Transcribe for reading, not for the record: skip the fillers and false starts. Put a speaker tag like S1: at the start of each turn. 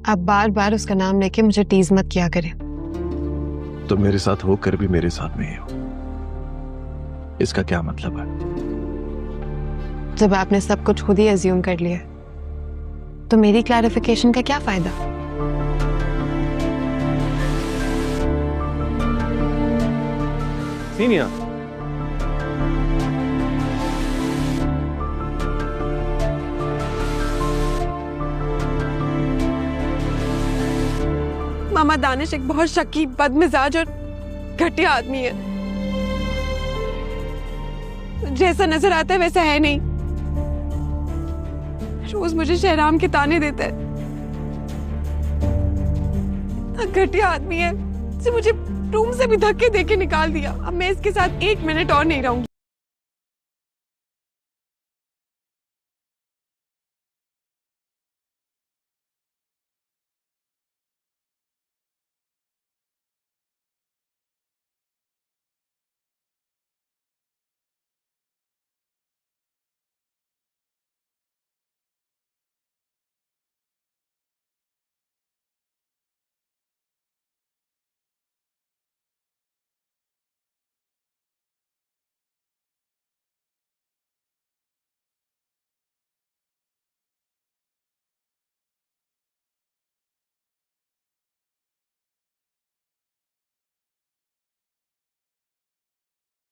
S1: आप बार बार उसका नाम लेके मुझे टीज मत किया करें।
S2: तो मेरे साथ हो कर भी मेरे साथ नहीं हो, इसका क्या मतलब है?
S1: जब आपने सब कुछ खुद ही अज्यूम कर लिया तो मेरी क्लैरिफिकेशन का क्या फायदा?
S2: सीनिया,
S1: मामा दानिश एक बहुत शकी, बदमिजाज और घटिया आदमी है। जैसा नजर आता है वैसा है नहीं। रोज मुझे शहराम के ताने देता है। घटिया आदमी है, मुझे रूम से भी धक्के देके निकाल दिया। अब मैं इसके साथ 1 मिनट और नहीं रहूंगी।